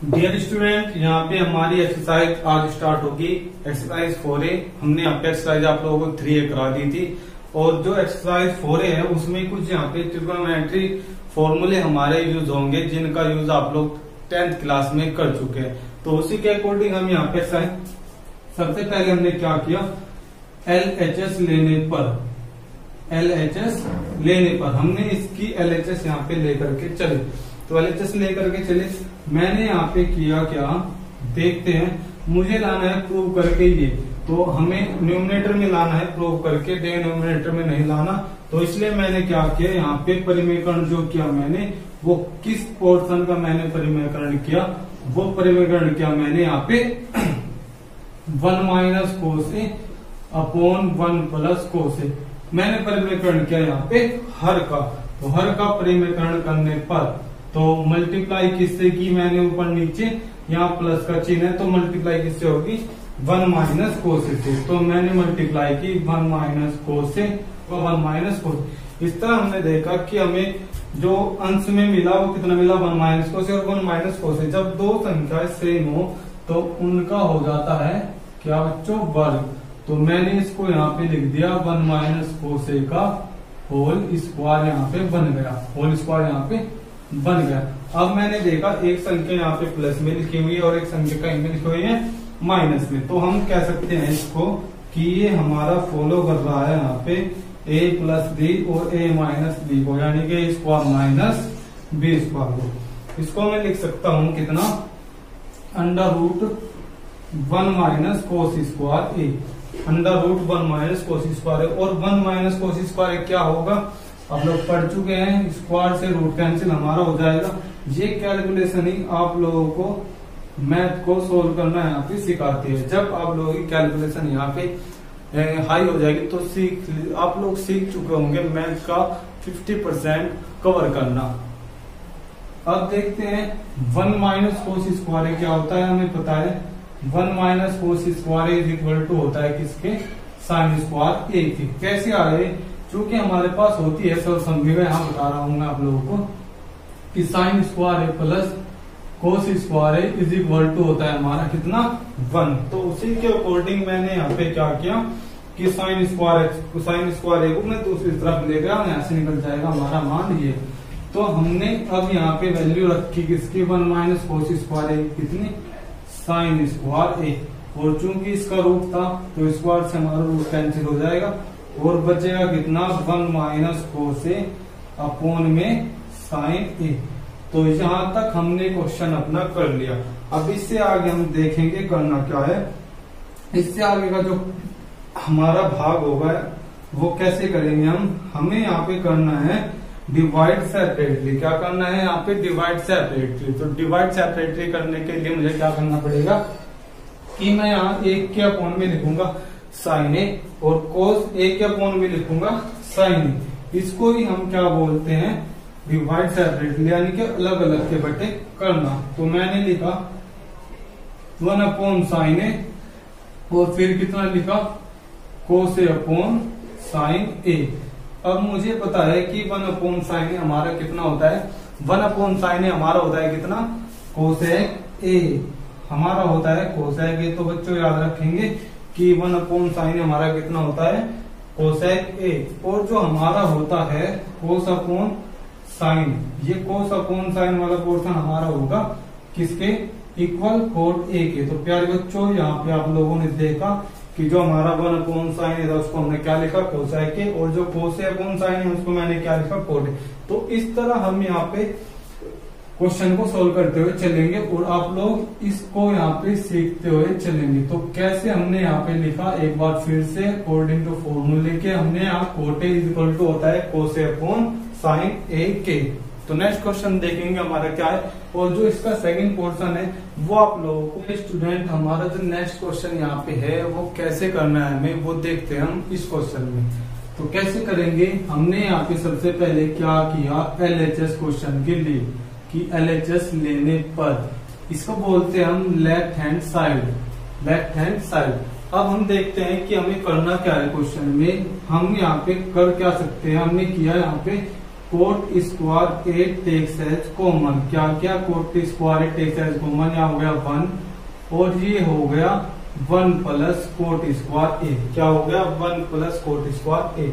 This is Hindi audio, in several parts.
डियर स्टूडेंट, यहाँ पे हमारी एक्सरसाइज आज स्टार्ट होगी। एक्सरसाइज 4A हमने यहाँ पे एक्सरसाइज आप लोगों को 3A करा दी थी और जो एक्सरसाइज 4A है उसमें कुछ यहाँ पे ट्रिग्नोमेट्री फॉर्मूले हमारे यूज होंगे जिनका यूज आप लोग 10th क्लास में कर चुके हैं। तो उसी के अकॉर्डिंग हम यहाँ पे सबसे पहले हमने क्या किया, LHS लेने पर हमने इसकी LHS यहाँ पे लेकर के चले। तो LHS लेकर के चले, मैंने यहाँ पे किया क्या देखते हैं। मुझे लाना है प्रूव करके ये, तो हमें न्यूमरेटर में लाना है प्रूव करके, डिनोमिनेटर में नहीं लाना। तो इसलिए मैंने क्या किया, यहाँ पे परिमेयकरण जो किया मैंने वो किस पोर्शन का मैंने परिमेयकरण किया, वो परिमेयकरण किया मैंने यहाँ पे 1 माइनस कोसे अपॉन 1 प्लस कोसे मैंने परिमेयकरण किया यहाँ पे हर का। तो हर का परिमेयकरण करने पर तो मल्टीप्लाई किससे की मैंने ऊपर नीचे, यहाँ प्लस का चिन्ह है तो मल्टीप्लाई किससे होगी 1 माइनस कोसे से। तो मैंने मल्टीप्लाई की 1 माइनस कोसे और 1 माइनस कोसे। इस तरह हमने देखा कि हमें जो अंश में मिला वो कितना मिला 1 माइनस कोसे और 1 माइनस कोसे। जब दो संख्याएं सेम हो तो उनका हो जाता है क्या बच्चों, वर्ग। तो मैंने इसको यहाँ पे लिख दिया 1 माइनस कोसे का होल स्क्वायर यहाँ पे बन गया, होल स्क्वायर यहाँ पे बन गया। अब मैंने देखा एक संख्या यहाँ पे प्लस में लिखी हुई है और एक संख्या कहीं में लिखी हुई है माइनस में। तो हम कह सकते हैं इसको कि ये हमारा फॉलो कर रहा है यहाँ पे a प्लस बी और a माइनस बी को, यानी कि स्क्वायर माइनस बी स्क्वायर को। इसको मैं लिख सकता हूँ कितना, √1 माइनस कोस स्क्वायर ए, √1 माइनस कोस स्क्वायर है। और 1 माइनस कोस स्क्वायर क्या होगा, आप लोग पढ़ चुके हैं, स्क्वायर से रूट कैंसिल हमारा हो जाएगा। ये कैलकुलेशन ही आप लोगों को मैथ को सोल्व करना यहाँ पे सिखाती है। जब आप लोगों की कैलकुलेशन यहाँ पे हाई हो जाएगी तो आप लोग सीख चुके होंगे मैथ का 50% कवर करना। अब देखते हैं 1 माइनस कोस स्क्वायर क्या होता है, हमें पता है 1 minus cos square is equal to होता है किसके, साइन स्क्वायर ए की। कैसे आ रहे, चूंकि हमारे पास होती है सब संभव है, यहाँ बता रहा हूँ मैं आप लोगों को कि साइन स्क्वायर है प्लस कोस स्क्वायर है इज इक्वल टू होता है हमारा कितना 1। तो उसी के अकॉर्डिंग मैंने यहाँ पे क्या किया कि साइन स्क्वायर को मैं दूसरी तरफ ले गया, यहाँ से निकल जाएगा हमारा मान ये। तो हमने अब यहाँ पे वैल्यू रखी किसकी 1 माइनस कोस स्क्वायर कितनी, साइन स्क्वायर ए। और चूंकि इसका रूट था तो स्क्वायर से हमारा रूट कैंसिल हो जाएगा और बचेगा कितना 1 माइनस कोसे अपॉन में साइन ए। तो यहां तक हमने क्वेश्चन अपना कर लिया। अब इससे आगे हम देखेंगे करना क्या है। इससे आगे का जो हमारा भाग होगा वो कैसे करेंगे हमें यहाँ पे करना है डिवाइड सेपरेटली। क्या करना है यहाँ पे, डिवाइड सेपरेटली। तो डिवाइड सेपरेटली करने के लिए मुझे क्या करना पड़ेगा कि मैं यहाँ 1 के अपॉन में लिखूंगा साइन ए और कोस 1 के अपॉन में लिखूंगा साइन ए। इसको ही हम क्या बोलते हैं, डिवाइड सेपरेटली, यानी कि अलग अलग के बटे करना। तो मैंने लिखा 1 अपॉन साइन ए और फिर कितना लिखा कोस ए अपॉन साइन ए। अब मुझे पता है कि 1 अपॉन साइन ए हमारा कितना होता है, 1 अपॉन साइन ए हमारा होता है कितना, कोसेक ए हमारा होता है कोसेक ए। तो बच्चों याद रखेंगे कि 1 अपॉन साइन हमारा कितना होता है, कोसेक ए। और जो हमारा होता है कोस अपॉन साइन, ये कोस अपॉन साइन वाला पोर्शन हमारा होगा किसके, इक्वल कोड ए के। तो प्यारे बच्चों यहाँ पे आप लोगों ने देखा कि जो हमारा 1 अपॉन साइन था उसको हमने क्या लिखा, कोसेक ए, और जो कोसे अपॉन साइन है उसको मैंने क्या लिखा, कोड ए। तो इस तरह हम यहाँ पे क्वेश्चन को सोल्व करते हुए चलेंगे और आप लोग इसको यहाँ पे सीखते हुए चलेंगे। तो कैसे हमने यहाँ पे लिखा, एक बार फिर से अकॉर्डिंग टू फॉर्मूले के हमने यहाँ कोटे इज इक्वल टू होता है कोसे अपॉन साइन ए के। तो नेक्स्ट क्वेश्चन देखेंगे हमारा क्या है, और जो इसका सेकंड पोर्शन है वो आप लोगों को स्टूडेंट हमारा जो नेक्स्ट क्वेश्चन यहाँ पे है वो कैसे करना है हमें वो देखते हैं हम इस क्वेश्चन में। तो कैसे करेंगे, हमने यहाँ पे सबसे पहले क्या किया, LHS क्वेश्चन के लिए कि LHS लेने पर इसको बोलते हैं हम लेफ्ट हैंड साइड। अब हम देखते हैं कि हमें करना क्या है क्वेश्चन में। हम यहाँ पे कर क्या सकते हैं, हमने किया यहाँ पे कोट स्क्वायर ए टेक्स एज कॉमन, क्या क्या कोट स्क्वायर ए टेक्स एज कॉमन, यहाँ हो गया 1 और ये हो गया 1 प्लस कोट स्क्वायर ए, क्या हो गया 1 प्लस कोट स्क्वायर ए।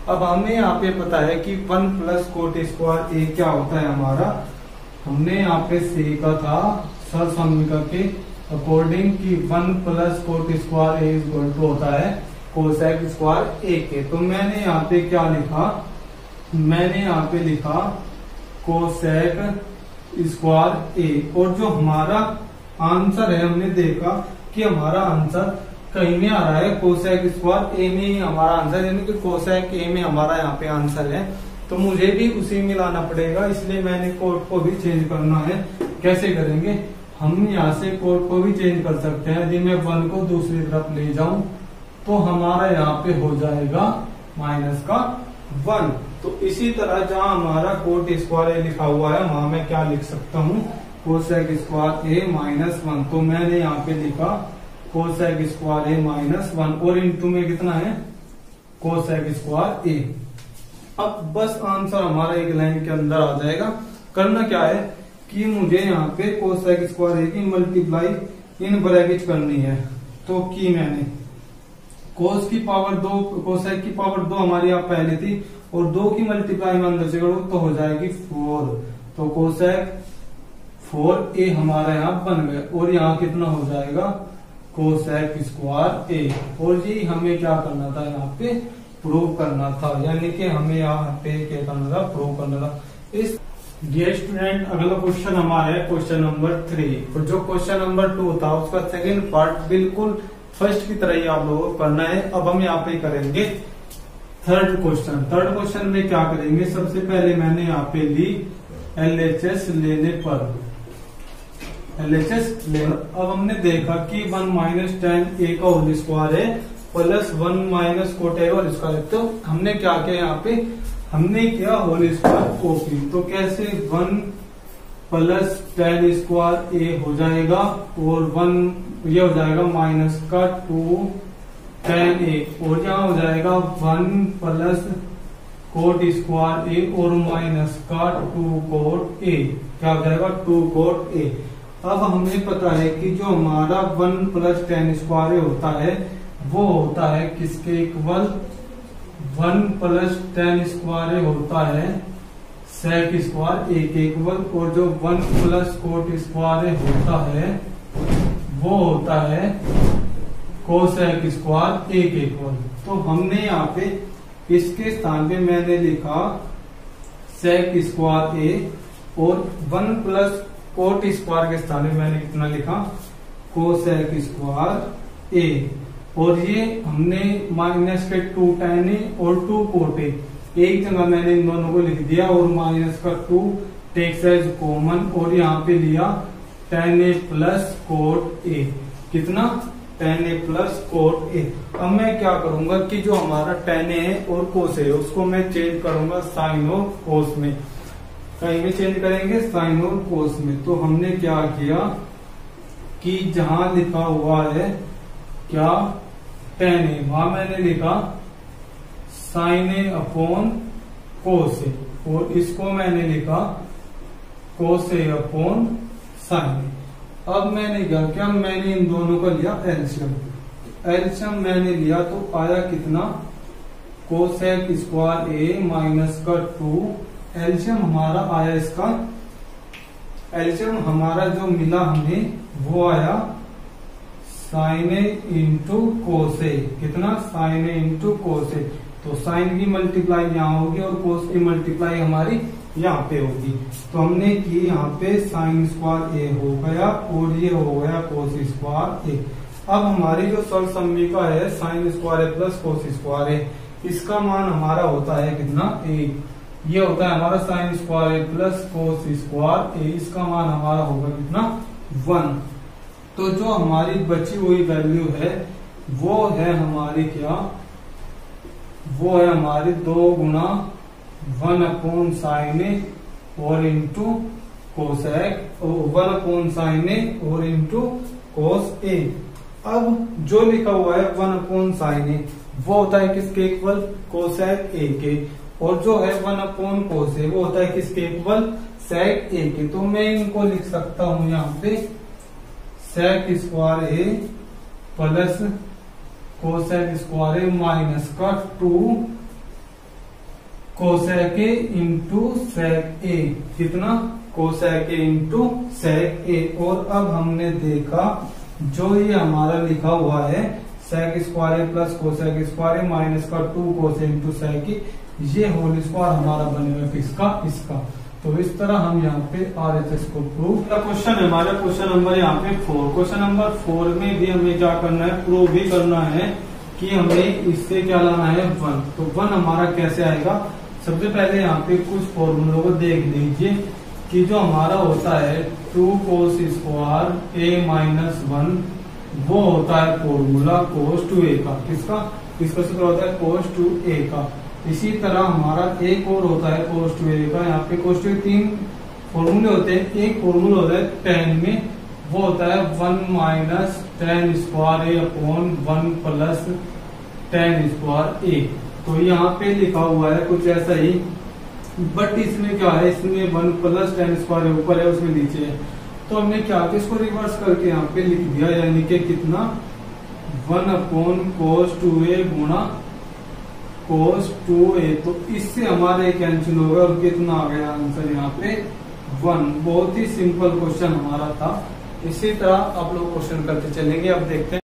अब हमें यहाँ पे पता है कि 1 प्लस कोट स्क्वायर ए क्या होता है हमारा, हमने यहाँ पे सीखा था सरसमीका के अकॉर्डिंग कि 1 plus cot square A equal to होता है कोसेक स्क्वायर ए के। तो मैंने यहाँ पे क्या लिखा, मैंने यहाँ पे लिखा कोसेक स्क्वायर ए, और जो हमारा आंसर है हमने देखा कि हमारा आंसर कहीं में आ रहा है कोसेक स्क्वायर ए में ही हमारा आंसर, यानी कि कोसेक ए में हमारा यहाँ पे आंसर है, तो मुझे भी उसी में लाना पड़ेगा, इसलिए मैंने कोड को भी चेंज करना है। कैसे करेंगे, हम यहाँ से कोड को भी चेंज कर सकते हैं। यदि मैं 1 को दूसरी तरफ ले जाऊं तो हमारा यहाँ पे हो जाएगा माइनस का 1। तो इसी तरह जहाँ हमारा कोट स्क्वायर ए लिखा हुआ है वहां मैं क्या लिख सकता हूँ, कोसेक स्क्वायर ए माइनस 1। तो मैंने यहाँ पे लिखा कोसेक स्क्वायर ए माइनस 1 और इनटू में कितना है कोसेक स्क्वायर ए। अब बस आंसर हमारा एक लाइन के अंदर आ जाएगा। करना क्या है कि मुझे यहाँ पे कोसेक स्क्वायर ए की मल्टीप्लाई इन ब्रैकेट करनी है। तो की मैंने कोस की पावर 2, कोसेक की पावर 2 हमारी यहाँ पहले थी, और 2 की मल्टीप्लाई में अंदर से करो तो हो जाएगी 4। तो कोसेक 4a हमारा यहाँ बन गया, और यहाँ कितना हो जाएगा कोसेक स्क्वायर ए। और ये हमें क्या करना था, यहाँ पे प्रूव करना था, यानी कि हमें यहाँ पे क्या करना था, प्रूव करना था। इस डियर स्टूडेंट अगला क्वेश्चन हमारा है क्वेश्चन नंबर 3, और जो क्वेश्चन नंबर 2 था उसका सेकेंड पार्ट बिल्कुल फर्स्ट की तरह ही आप लोगों को करना है। अब हम यहाँ पे करेंगे थर्ड क्वेश्चन। थर्ड क्वेश्चन में क्या करेंगे, सबसे पहले मैंने यहाँ पे ली LHS लेने पर, LHS लेना। अब हमने देखा कि 1 माइनस tan a का होल स्क्वायर है plus 1 minus cot A whole square. तो हमने क्या किया, यहाँ पे हमने किया होल स्क्वायर कॉपी। तो कैसे 1 प्लस tan स्क्वायर ए हो जाएगा, और 1 ये हो जाएगा माइनस का 2 tan a, और यहाँ हो जाएगा 1 प्लस कोट स्क्वायर ए और माइनस का 2 कोट ए, क्या हो जाएगा 2 कोट ए। अब हमें पता है कि जो हमारा 1 प्लस tan स्क्वायर ए होता है वो होता है किसके इक्वल, 1 प्लस tan स्क्वायर ए होता है सेक स्क्वायर ए के इक्वल, और जो 1 प्लस कोट स्क्वायर ए होता है वो होता है कोसेक स्क्वायर ए के इक्वल। तो हमने यहाँ पे इसके स्थान पे मैंने लिखा सेक स्क्वायर ए, और 1 प्लस कोट स्क्वायर के स्थान पे मैंने कितना लिखा कोसेक स्क्वायर ए, और ये हमने माइनस के 2 tan ए और 2 कोट ए, एक जगह मैंने इन दोनों को लिख दिया, और माइनस का 2 टेक्स एज कॉमन, और यहाँ पे लिया tan A plus cot A, कितना tan A plus cot A. अब मैं क्या करूंगा कि जो हमारा tan ए है और कोस है उसको मैं चेंज करूंगा साइन और कोस में, कहीं में चेंज करेंगे साइन और कोस में। तो हमने क्या किया कि जहां लिखा हुआ है क्या tan ए, वहां मैंने लिखा साइन ए अपॉन कोस ए, और इसको मैंने लिखा कोस ए अपॉन साइन ए। अब मैंने क्या मैंने इन दोनों का लिया एलसीएम, एलसीएम मैंने लिया तो आया कितना कोसेक स्क्वायर ए माइनस का 2, एलसीएम हमारा आया इसका, एलसीएम हमारा जो मिला हमें वो आया साइन ए इंटू कोस ए, कितना साइन ए इंटू कोस ए। तो साइन की मल्टीप्लाई यहाँ होगी और कोस की मल्टीप्लाई हमारी यहाँ पे होगी। तो हमने की यहाँ पे साइन स्क्वायर ए हो गया और ये हो गया कोस स्क्वायर ए। अब हमारी जो सरसम्मिका है साइन स्क्वायर ए प्लस कोस स्क्वायर ए, इसका मान हमारा होता है कितना 1। ये होता है हमारा साइन स्क्वायर ए प्लस कोस स्क्वायर ए, इसका मान हमारा होगा कितना 1। तो जो हमारी बची हुई वैल्यू है वो है हमारी क्या, वो है हमारी 2 गुना 1 अपॉन साइन ए और इंटू कोसेक, 1 अपॉन साइन ए और इंटू कोस ए। अब जो लिखा हुआ है 1 अपॉन साइन ए वो होता है किसके इक्वल, कोसेक ए के, और जो है 1 कोस ए वो होता है किसके इक्वल, सेक ए के। तो मैं इनको लिख सकता हूं यहाँ पे सेक स्क्वायर ए प्लस कोसेक स्क्वायर ए माइनस का 2 कोसेक ए इंटू सेक ए, कितना, कोसेक ए इंटू सेक ए। और अब हमने देखा जो ये हमारा लिखा हुआ है सेक स्क्वायर ए प्लस कोसेक स्क्वायर ए माइनस का 2 कोसेक इंटू सेक ए, ये होल स्क्वायर हमारा बनेगा किसका, इसका। तो इस तरह हम यहाँ पे RHS को प्रूव। क्वेश्चन है हमारा क्वेश्चन नंबर यहाँ पे 4। क्वेश्चन नंबर 4 में भी हमें क्या करना है, प्रूव भी करना है कि हमें इससे क्या लाना है 1। तो 1 हमारा कैसे आएगा, सबसे पहले यहाँ पे कुछ फॉर्मूलों को देख लीजिए कि जो हमारा होता है 2 कोस स्क्वायर ए माइनस 1 वो होता है फॉर्मूला कोस टू ए का, किसका, किसका सूत्र होता है कोस टू ए का। इसी तरह हमारा एक और होता है कोस टू ए का, यहाँ पे कोस टू ए 3 फॉर्मूले होते हैं। एक फॉर्मूला होता है tan में, वो होता है 1 माइनस tan स्क्वायर ए अपॉन 1 प्लस tan स्क्वायर ए। तो यहाँ पे लिखा हुआ है कुछ ऐसा ही, बट इसमें क्या है, इसमें 1 प्लस tan स्क्वायर ऊपर है उसमें नीचे है। तो हमने क्या किया, इसको रिवर्स करके यहाँ पे लिख दिया, यानी कि कितना 1 अपॉन कोस टू ए गुणा कोस टू ए। तो इससे हमारे कैंसिल होगा और कितना आ गया आंसर यहाँ पे 1। बहुत ही सिंपल क्वेश्चन हमारा था। इसी तरह आप लोग क्वेश्चन करते चलेंगे। अब देखते हैं